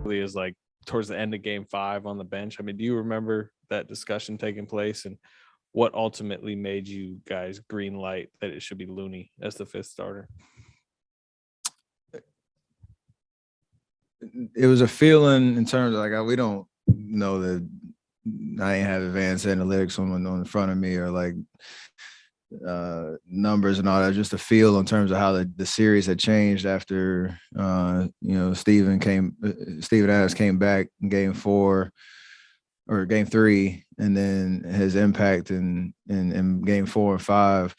specifically is like towards the end of game 5 on the bench. I mean, do you remember that discussion taking place, and what ultimately made you guys green light that it should be Looney as the 5th starter? It was a feeling in terms of like, we don't know that I ain't have advanced analytics on in front of me or like numbers and all that. Just a feel in terms of how the series had changed after Steven Adams came back in game 4 or game 3, and then his impact in game 4 and 5.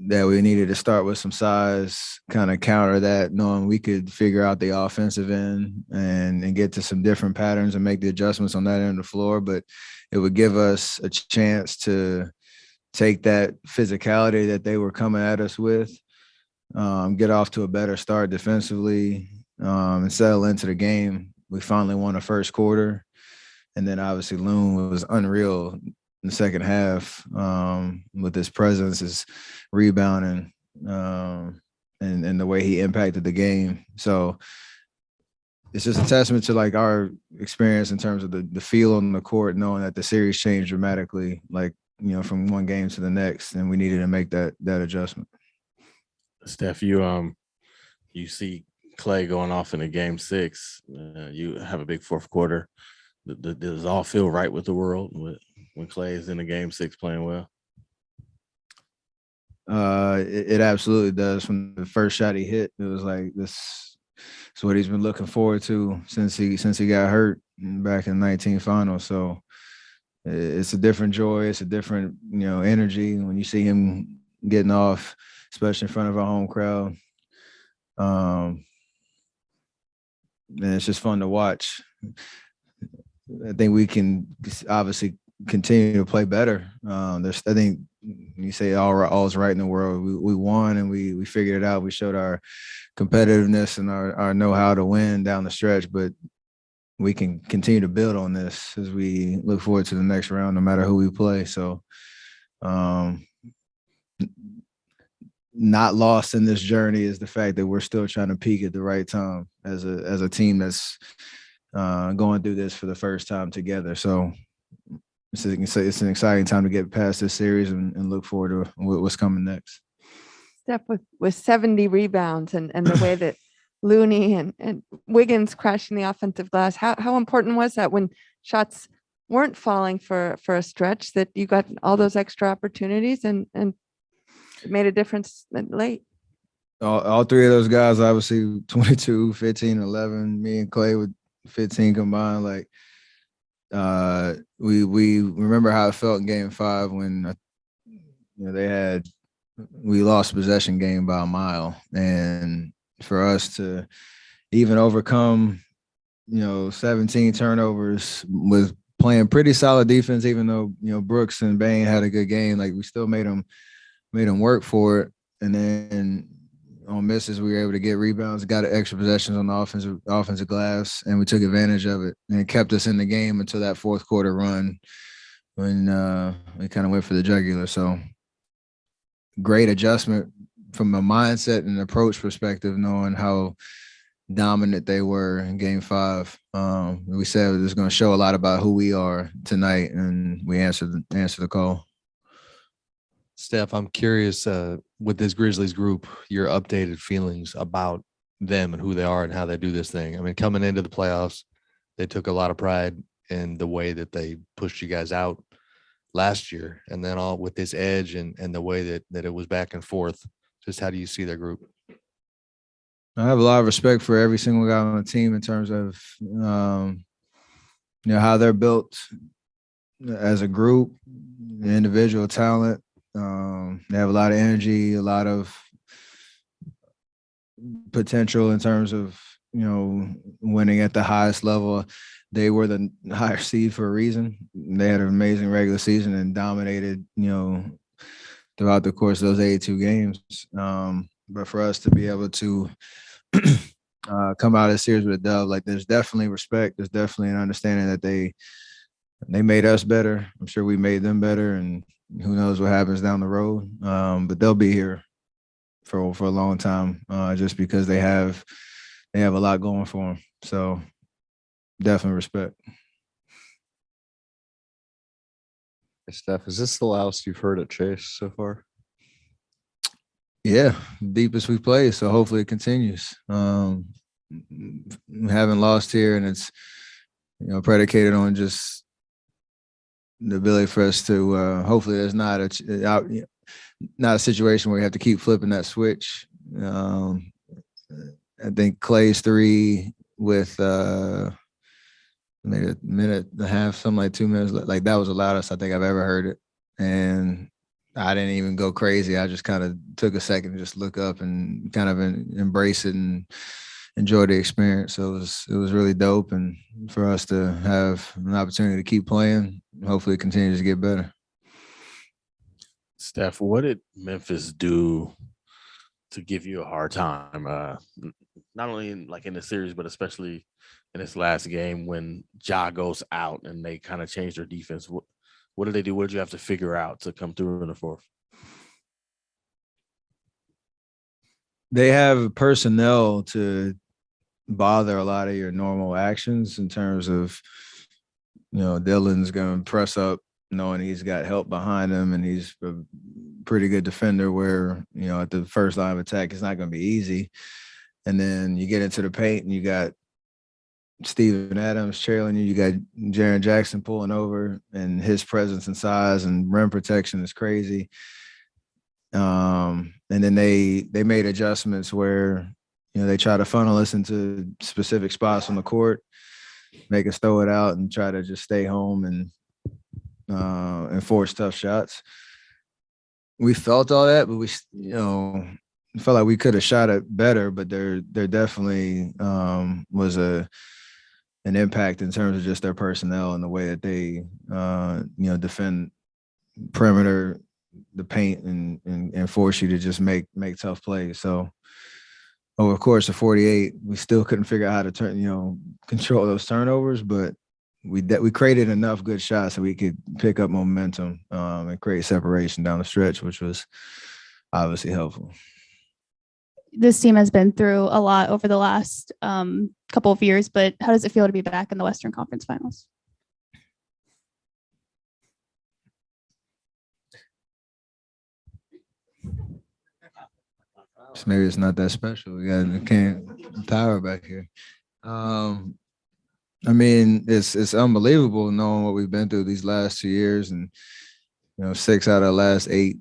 That we needed to start with some size, kind of counter that, knowing we could figure out the offensive end and get to some different patterns and make the adjustments on that end of the floor. But it would give us a chance to take that physicality that they were coming at us with, get off to a better start defensively, and settle into the game. We finally won the first quarter. And then obviously Loon was unreal in the second half, with his presence, his rebounding, and the way he impacted the game. So it's just a testament to like our experience in terms of the feel on the court, knowing that the series changed dramatically, like, from one game to the next, and we needed to make that adjustment. Steph, you see Klay going off in a game 6. You have a big fourth quarter. Does it all feel right with the world when Klay is in a game 6 playing well? It absolutely does. From the first shot he hit, it was like, this is what he's been looking forward to since he got hurt back in the 19 finals. So it's a different joy. It's a different, energy when you see him getting off, especially in front of our home crowd. And it's just fun to watch. I think we can obviously continue to play better. I think you say all's right in the world. We won and we figured it out. We showed our competitiveness and our know-how to win down the stretch, but we can continue to build on this as we look forward to the next round, no matter who we play. So not lost in this journey is the fact that we're still trying to peak at the right time as a team that's going through this for the first time together. So it's an exciting time to get past this series and look forward to what's coming next. Steph, with 70 rebounds and the way that Looney and Wiggins crashing the offensive glass, how important was that when shots weren't falling for a stretch, that you got all those extra opportunities and it made a difference late? All 3 of those guys, obviously 22, 15, 11, me and Klay with 15 combined. Like, we remember how it felt in game 5 when we lost possession game by a mile, and for us to even overcome 17 turnovers with playing pretty solid defense, even though Brooks and Bain had a good game, like we still made them work for it. And then on misses, we were able to get rebounds, got extra possessions on the offensive glass, and we took advantage of it. And it kept us in the game until that fourth quarter run when we kind of went for the jugular. So great adjustment from a mindset and approach perspective, knowing how dominant they were in game 5. We said it's going to show a lot about who we are tonight, and we answered the call. Steph, I'm curious, with this Grizzlies group, your updated feelings about them and who they are and how they do this thing. I mean, coming into the playoffs, they took a lot of pride in the way that they pushed you guys out last year, and then all with this edge and the way that it was back and forth. Just how do you see their group? I have a lot of respect for every single guy on the team in terms of how they're built as a group, the individual talent. They have a lot of energy, a lot of potential in terms of, winning at the highest level. They were the higher seed for a reason. They had an amazing regular season and dominated, throughout the course of those 82 games. But for us to be able to come out of the series with a dub, like, there's definitely respect. There's definitely an understanding that they made us better. I'm sure we made them better, and who knows what happens down the road. But they'll be here for a long time, just because they have a lot going for them. So definitely respect. Hey, Steph, is this the loudest you've heard at Chase so far? Yeah, deepest we played, so hopefully it continues. Haven't lost here, and it's predicated on just the ability for us to hopefully there's not a situation where you have to keep flipping that switch. I think Klay's three with maybe a minute and a half, something like 2 minutes, like that was the loudest I think I've ever heard it. And I didn't even go crazy. I just kind of took a second to just look up and kind of embrace it and enjoy the experience. So it was really dope. And for us to have an opportunity to keep playing, hopefully it continues to get better. Steph, what did Memphis do to give you a hard time? Not only in the series, but especially in this last game when Ja goes out and they kind of changed their defense. What did they do? What did you have to figure out to come through in the fourth? They have personnel to bother a lot of your normal actions in terms of, Dillon's going to press up knowing he's got help behind him and he's a pretty good defender where, at the first line of attack, it's not going to be easy. And then you get into the paint and you got Steven Adams trailing you. You got Jaren Jackson pulling over, and his presence and size and rim protection is crazy. And then they made adjustments where, they try to funnel us into specific spots on the court, make us throw it out and try to just stay home and force tough shots. We felt all that, but we, felt like we could have shot it better, but there definitely was an impact in terms of just their personnel and the way that they, defend perimeter, the paint, and force you to just make tough plays. So over the course of 48, we still couldn't figure out how to control those turnovers, but we created enough good shots so we could pick up momentum and create separation down the stretch, which was obviously helpful. This team has been through a lot over the last couple of years, but how does it feel to be back in the Western Conference Finals? Maybe it's not that special. We got a tower back here. It's unbelievable knowing what we've been through these last 2 years, and 6 out of the last 8,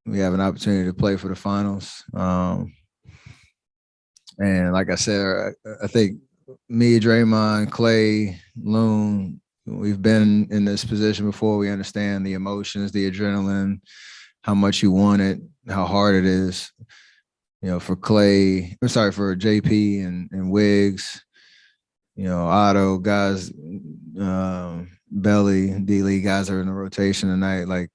we have an opportunity to play for the finals. And like I said, I think me, Draymond, Klay, Loon, we've been in this position before. We understand the emotions, the adrenaline, how much you want it, how hard it is. For JP and Wiggs, Otto guys, Belly, D-Lee guys are in the rotation tonight. Like,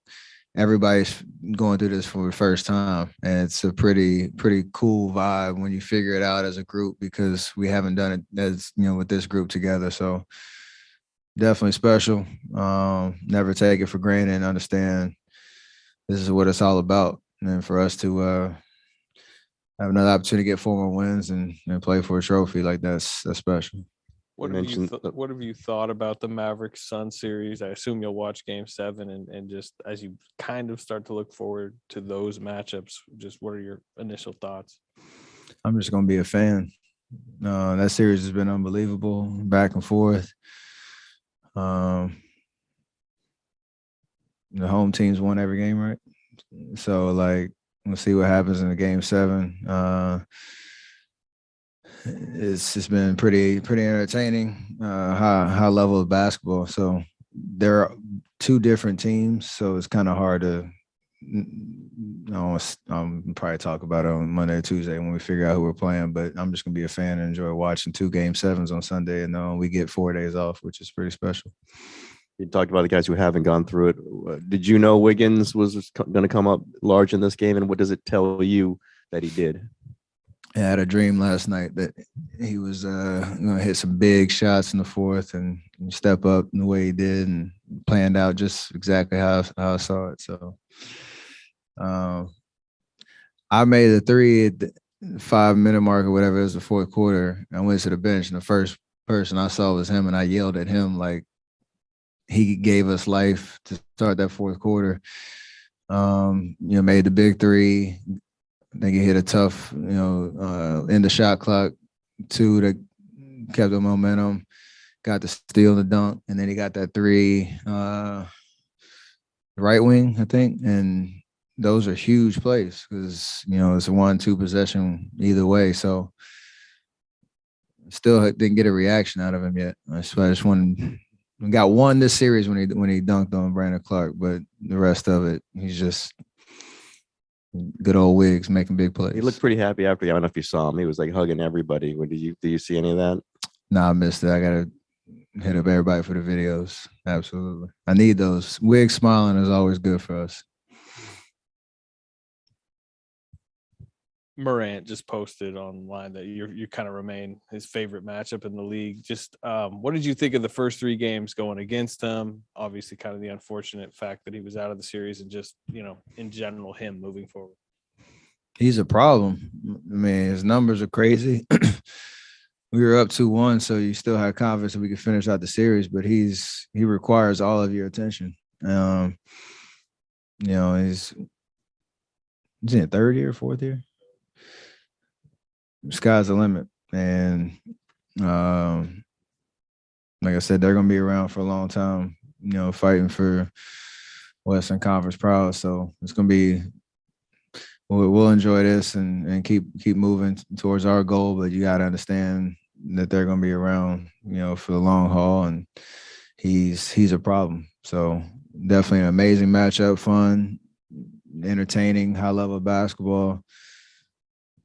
everybody's going through this for the first time, and it's a pretty cool vibe when you figure it out as a group, because we haven't done it as with this group together. So definitely special. Never take it for granted and understand this is what it's all about. And for us to have another opportunity to get 4 more wins and play for a trophy, like that's special. What have you thought about the Mavericks Sun series? I assume you'll watch Game 7, and just as you kind of start to look forward to those matchups, just what are your initial thoughts? I'm just going to be a fan. That series has been unbelievable, back and forth. The home teams won every game, right? So, we'll see what happens in the Game 7. It's just been pretty entertaining, high level of basketball. So there are 2 different teams, so it's kind of hard to probably talk about it on Monday or Tuesday when we figure out who we're playing. But I'm just gonna be a fan and enjoy watching 2 Game 7s on Sunday, and we get 4 days off, which is pretty special. You talked about the guys who haven't gone through it. Did you know Wiggins was going to come up large in this game, and what does it tell you that he did? I had a dream last night that he was going to hit some big shots in the fourth and step up in the way he did, and planned out just exactly how I saw it. So I made a 3 at the 5-minute mark or whatever. It was the fourth quarter. I went to the bench, and the first person I saw was him, and I yelled at him like he gave us life to start that fourth quarter. Made the big three. I think he hit a tough, in the shot clock, two that kept the momentum, got the steal, the dunk, and then he got that three, right wing, I think. And those are huge plays because, it's a 1-2 possession either way. So still didn't get a reaction out of him yet. I just wanted, got one this series when he dunked on Brandon Clark, but the rest of it, he's just good old Wiggs making big plays. He looked pretty happy after. I don't know if you saw him. He was like hugging everybody. Do you see any of that? Nah, I missed it. I gotta hit up everybody for the videos. Absolutely, I need those. Wiggs smiling is always good for us. Morant just posted online that you kind of remain his favorite matchup in the league. Just what did you think of the first 3 games going against him? Obviously, kind of the unfortunate fact that he was out of the series, and just in general, him moving forward. He's a problem. I mean, his numbers are crazy. We were up 2-1, so you still had confidence that we could finish out the series. But he requires all of your attention. He's in 3rd year, 4th year. Sky's the limit, and like I said, they're gonna be around for a long time. Fighting for Western Conference proud. So it's gonna be. We'll enjoy this and keep moving towards our goal, but you got to understand that they're gonna be around, for the long haul, and he's a problem. So definitely an amazing matchup, fun, entertaining, high level basketball.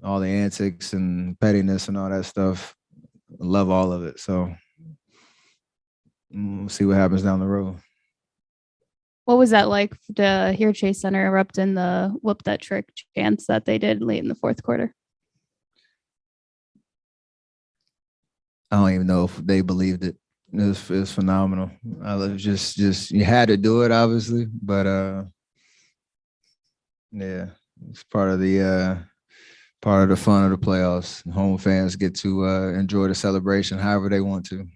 All the antics and pettiness and all that stuff. I love all of it. So we'll see what happens down the road. What was that like to hear Chase Center erupt in the whoop that trick chants that they did late in the fourth quarter? I don't even know if they believed it. It was phenomenal. I love just you had to do it, obviously, but yeah, it's part of the fun of the playoffs. Home fans get to enjoy the celebration however they want to.